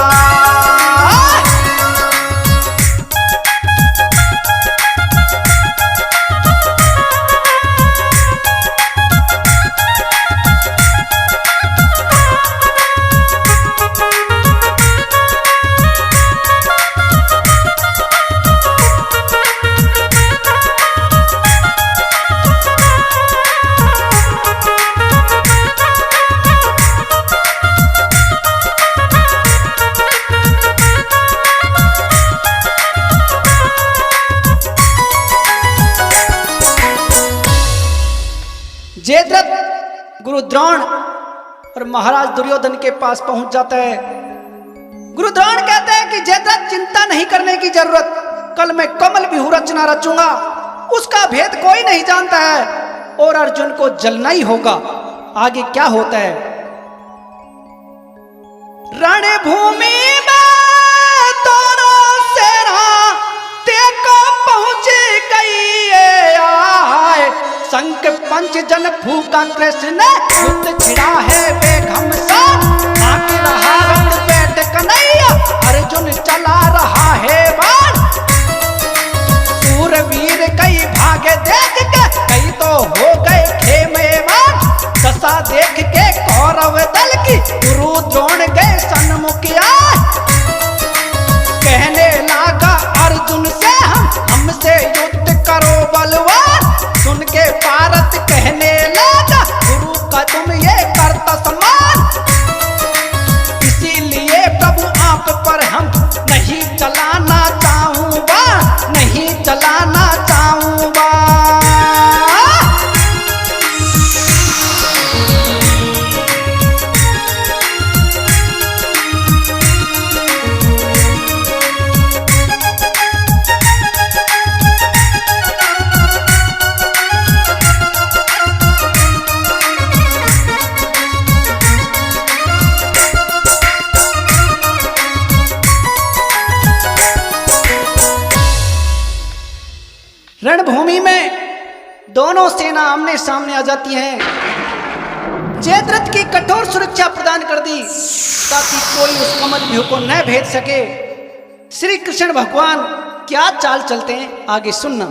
जयद्रथ गुरु द्रोण और महाराज दुर्योधन के पास पहुंच जाता है। गुरु द्रोण कहते हैं कि जयद्रथ चिंता नहीं करने की जरूरत, कल मैं कमल व्यूह रचना रचूंगा, उसका भेद कोई नहीं जानता है और अर्जुन को जलना ही होगा। आगे क्या होता है? रणभूमि में दोनों सेना देखो पहुंच गई आए, संक पंच जन फूका कृष्ण युद्ध छिड़ा है बेघम सा, आके रहा रंग बैठ कन्हैया, अर्जुन अर्जुन चला रहा है बाण। सूरवीर कई भागे देख के, कई तो हो गए खेमे बाण। दशा देख के कौरव दल की गुरु द्रोण गए सन्मुखिया। कहने लगा अर्जुन से हमसे युद्ध करो बलवान। सुन के पारत कहने लगा गुरु का तुम ये करता सम्मान। इसीलिए प्रभु आप पर हम नहीं चलाना चाहूंगा, नहीं चलाना चाहूंगा। रणभूमि में दोनों सेना आमने सामने आ जाती हैं। जयद्रथ की कठोर सुरक्षा प्रदान कर दी ताकि कोई उस कमल व्यूह को न भेद सके। श्री कृष्ण भगवान क्या चाल चलते हैं आगे सुनना।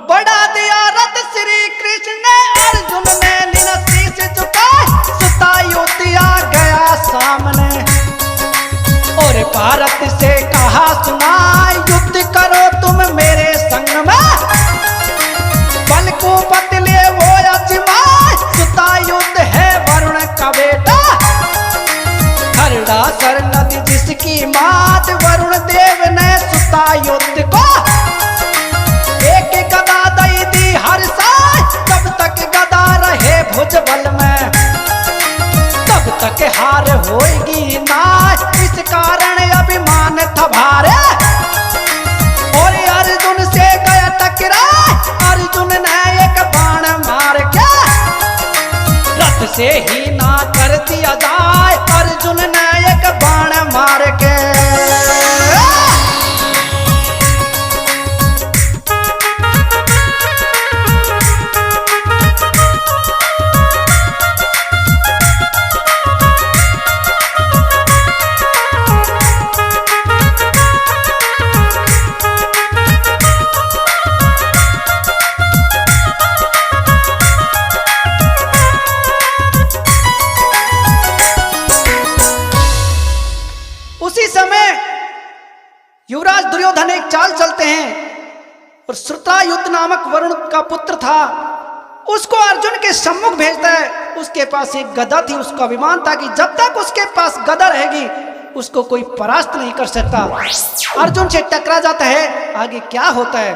बढ़ा दिया रथ श्री कृष्ण ने, अर्जुन ने शीश झुकाए। सुतायुध आ गया सामने और भारत से कहा सुना, युद्ध करो तुम मेरे संग में। बल को बदले वो अजमाए, सुतायुध है वरुण का बेटा। हरड़ा सर नदी जिसकी मात, वरुण देव ने सुतायुध को एक गदा दई दी हर साय। तब तक गदा रहे भुजबल में, तब तक हार होएगी ना। इस कारण अभिमान था भारे और अर्जुन से गया टकराए। अर्जुन ने एक बाण मार के रथ से ही ना कर दिया जाए। अर्जुन ने एक बाण मार के युवराज दुर्योधन एक चाल चलते हैं और श्रुतायुध नामक वरुण का पुत्र था, उसको अर्जुन के सम्मुख भेजता है। उसके पास एक गदा थी, उसका अभिमान था कि जब तक उसके पास गदा रहेगी उसको कोई परास्त नहीं कर सकता। अर्जुन से टकरा जाता है। आगे क्या होता है?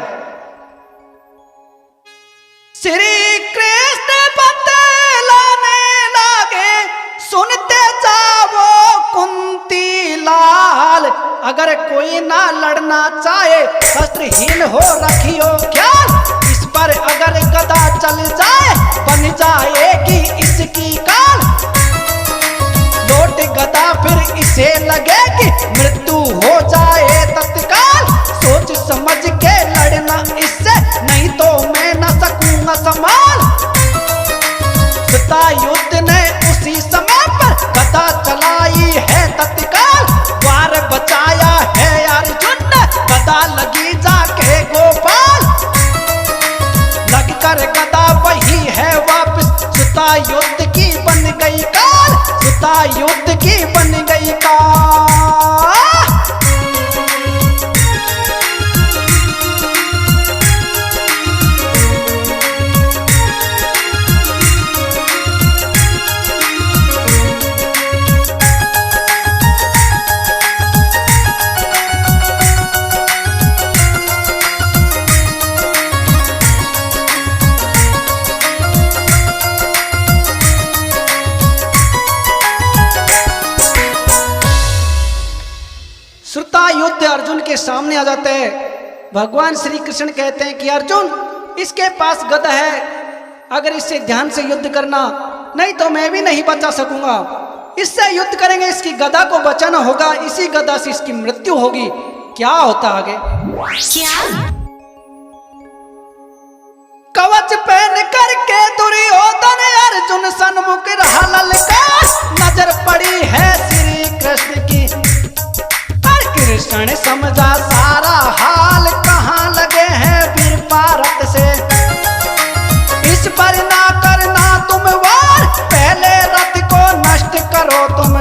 श्री कृष्ण बतलाने लगे, सुनते जाओ कुंती लाल। अगर कोई ना लड़ना चाहे शस्त्रहीन हो रखियो ख्याल। इस पर अगर गदा चल जाए बन जाएगी इसकी काल। लौट गदा फिर इसे लगेगी, मृत्यु हो जाए तत्काल। सोच समझ के लड़ना इससे, नहीं तो मैं न सकूंगा संभाल। सुतायुध ने उसी समय पर गदा चलाई है तत्काल। वार बचाया है अर्जुन ने, गदा लगी जाके गोपाल। लगकर गदा वही है वापस, सुतायुध की बन गई काल। सुतायुध की बन गई काल। श्रुतायुध अर्जुन के सामने आ जाते हैं। भगवान श्री कृष्ण कहते हैं कि अर्जुन, इसके पास गदा है, अगर इससे ध्यान से युद्ध करना, नहीं तो मैं भी नहीं बचा सकूंगा। इससे युद्ध करेंगे, इसकी गदा को बचाना होगा, इसी गदा से इसकी मृत्यु होगी। क्या होता आगे? क्या? कवच पहन करके दुर्योधन अर्जुन सन्मुख रहा ललकार, नजर पड़ी है श्री कृष्ण की। पर कृष्ण समझा सारा हाल, कहाँ लगे हैं वीर पारत से। इस पर ना करना तुम वार, पहले रथ को नष्ट करो तुम।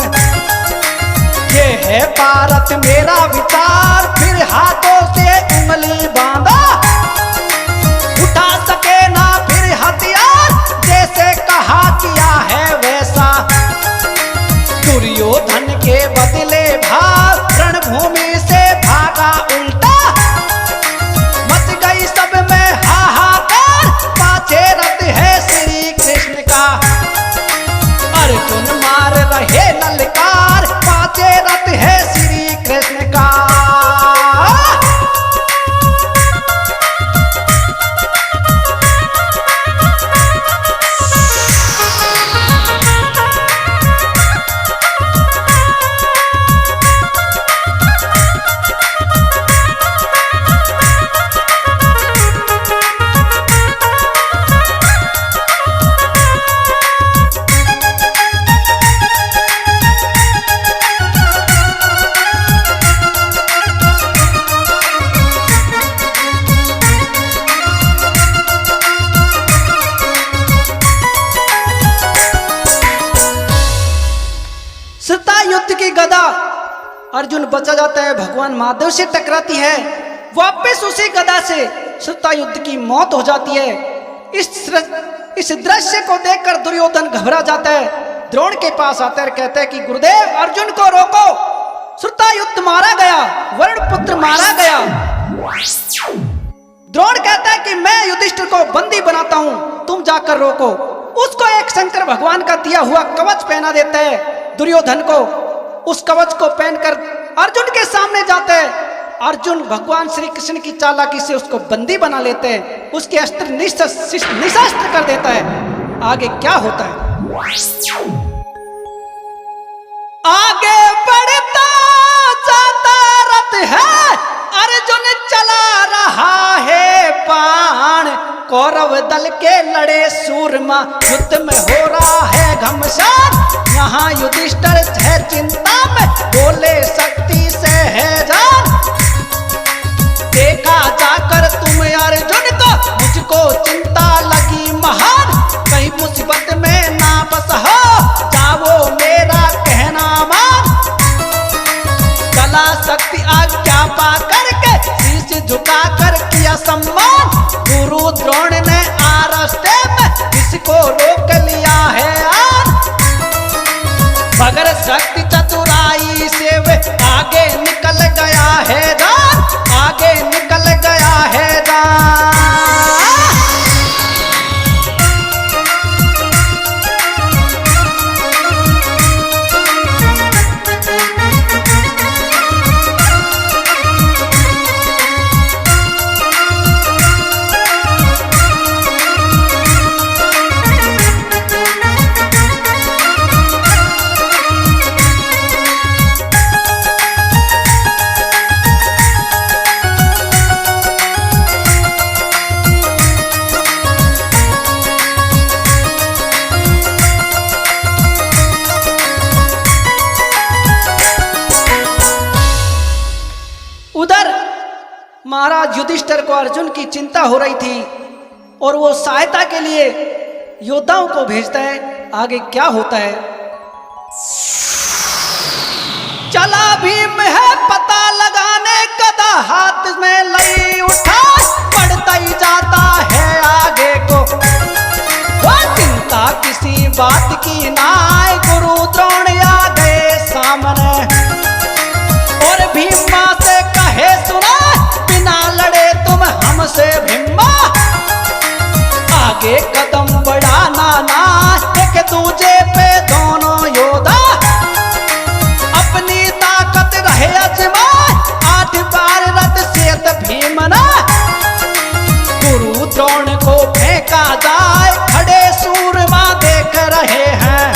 ये है पारत मेरा विचार, फिर हाथों से उंगली बांधा। उठा सके ना फिर हथियार, जैसे कहा किया है वैसा। दुर्योधन के बदले भाग, रणभूमि से भागा उल्टा। मच गई सब में हाहाकार, पाछे रथ है श्री कृष्ण का। अर्जुन मार रहे ललकार, पाछे रथ है श्री कृष्ण का। युद्ध की गदा अर्जुन बचा जाता है, भगवान महादेव से टकराती है। वापस उसी गदा से श्रुता युद्ध की मौत हो जाती है। इस दृश्य को देखकर दुर्योधन घबरा जाता है, द्रोण के पास आता है, कहता है कि गुरुदेव अर्जुन को रोको, श्रुता युद्ध मारा गया, वरुण पुत्र मारा गया। द्रोण कहता है कि मैं युधिष्ठिर को बंदी बनाता हूं, तुम जाकर रोको। उसको एक शंकर भगवान का दिया हुआ कवच पहना देता है दुर्योधन को। उस कवच को पहनकर अर्जुन के सामने जाता है। अर्जुन भगवान श्री कृष्ण की चालाकी से उसको बंदी बना लेते हैं, उसके अस्त्र निशस्त्र कर देता है। आगे क्या होता है? आगे बढ़ता जाता रथ है, अर्जुन चला रहा है बाण। कौरव दल के लड़े सूरमा, युद्ध में हो रहा है घमसान। यहाँ युधिष्ठिर है चिंता में, बोले शक्ति से है जान। देखा जाकर तुम अर्जुन को, मुझको चिंता लगी महान। कहीं मुसीबत में ना बस हो, जाओ मेरा कहना मान। कला शक्ति आज्ञा पा करके शीश झुका कर किया सम्मान। गुरु द्रोण ने आरस्ते में इसको रोक लिया है आन। मगर शक्ति चतुराई से वे आगे निकल गया है जान, आगे निकल गया है जान। महाराज युधिष्ठिर को अर्जुन की चिंता हो रही थी और वो सहायता के लिए योद्धाओं को भेजता है। आगे क्या होता है? चला भीम है पता लगाने, गदा हाथ में लई उठा। बढ़ता ही जाता है आगे को, वो चिंता किसी बात की ना आए। गुरु द्रोण आ गए सामने और भीमा से कहे सुना, बिना लड़े तुम हमसे भीमा। आगे कदम बढ़ाना ना, एक दूजे पे दोनों योद्धा। अपनी ताकत रहे अजमा, 8 बार रथ सेत भीमना। गुरु द्रोण को फेंका जाए, खड़े सूरमा देख रहे हैं।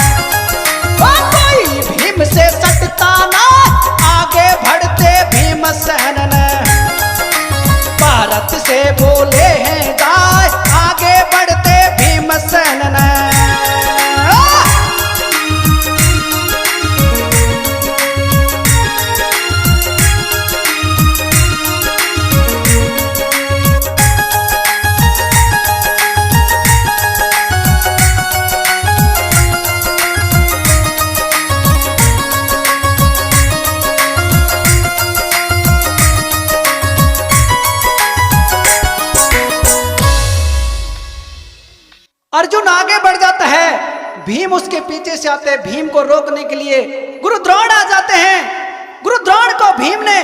अर्जुन आगे बढ़ जाता है, भीम उसके पीछे से आते हैं। भीम को रोकने के लिए गुरु द्रोण आ जाते हैं। गुरु द्रोण को भीम ने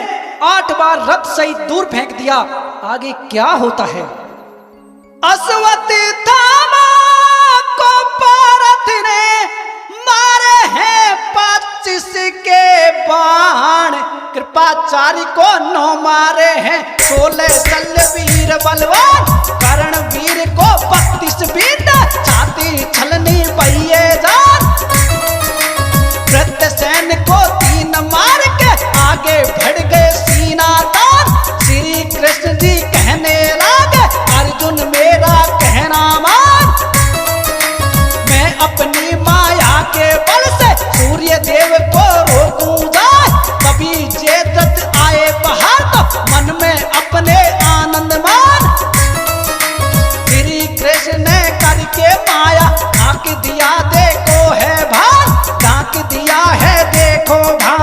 8 बार रथ सहित दूर फेंक दिया। आगे क्या होता है? अश्वत्थामा को पारथ ने मारे हैं 25 के बाण, कृपाचार्य को 9 मारे हैं 16 शल्य वीर बलवान, कर्ण वीर को 32 बीट, छाती छलनी पहिए जान, वृत्रसेन को 3 मार के आगे बढ़ गए सीना तान। श्री कृष्ण जी कहने लगे, अर्जुन मेरा कहना मान, मैं अपनी माया के बल से सूर्य देव को रोकूं जाए, कभी जयद्रथ आए बाहर तो मन में अपने आनंद मान। श्री कृष्ण ने करके माया ढांक दिया, देखो है भान, ढांक दिया है देखो भान।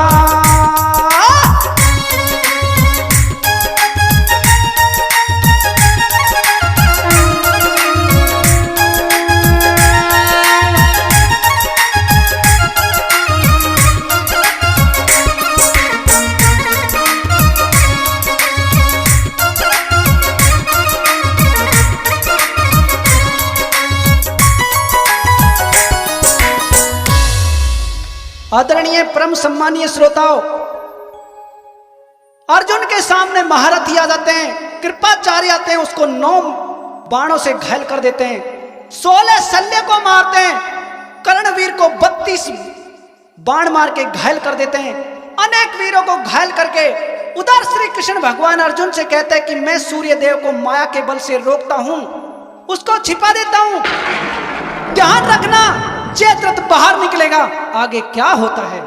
आदरणीय परम सम्मानीय श्रोताओं, अर्जुन के सामने महारथी आ जाते हैं, कृपाचार्य आते हैं, उसको 9 बाणों से घायल कर देते हैं, 16 शल्य को मारते हैं, कर्णवीर को 32 बाण मार के घायल कर देते हैं। अनेक वीरों को घायल करके उधर श्री कृष्ण भगवान अर्जुन से कहते हैं कि मैं सूर्य देव को माया के बल से रोकता हूं, उसको छिपा देता हूं, ध्यान रखना जयद्रथ बाहर निकलेगा। आगे क्या होता है?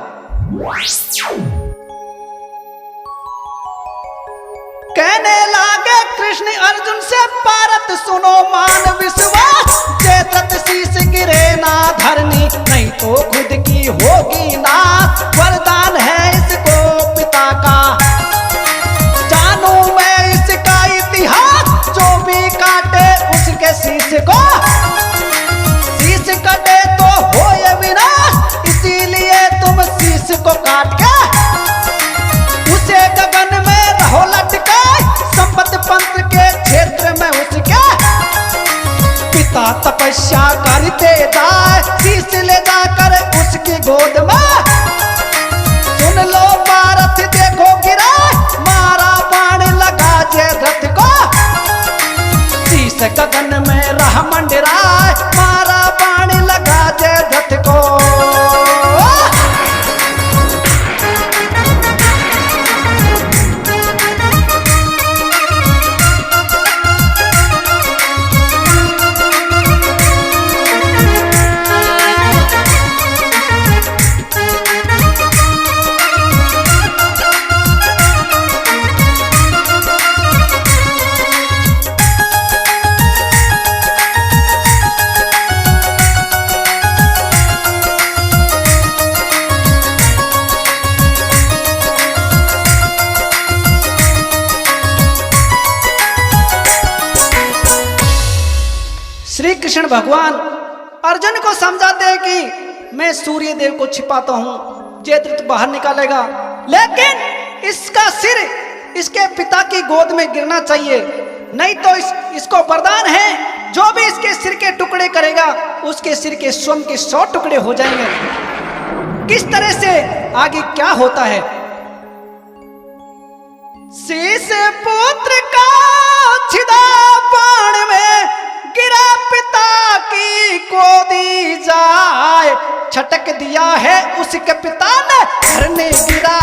कहने लागे कृष्ण अर्जुन से, पारत सुनो मान विश्वास, जयद्रथ शीश गिरे ना धरनी, नहीं तो खुद की होगी ना, वरदान है इसको पिता का, जानू मैं इसका इतिहास, जो भी काटे उसके शीश को, शीश कटे तो होए विनाश, इसीलिए तुम शीश को काट के उसे गगन में रहो लटकाए, संपत पंथ के क्षेत्र में उसके पिता तपस्या करते जाए, शीश ले जाकर उसकी गोद में, सुन लो पारथ देखो गिरा, मारा बाण लगा जयद्रथ को, शीश गगन में रह मंडराए, मारा बाण लगा जयद्रथ को। श्री कृष्ण भगवान अर्जुन को समझाते हैं कि मैं सूर्य देव को छिपाता हूं, जयद्रथ बाहर निकालेगा, लेकिन इसका सिर इसके पिता की गोद में गिरना चाहिए, नहीं तो इसको वरदान है, जो भी इसके सिर के टुकड़े करेगा उसके सिर के स्वयं के 100 टुकड़े हो जाएंगे। किस तरह से आगे क्या होता है? शीश पुत्र का छिदा बाण में गिरा, पिता की गोदी जाए, छटक दिया है उसके पिता ने, घर ने गिरा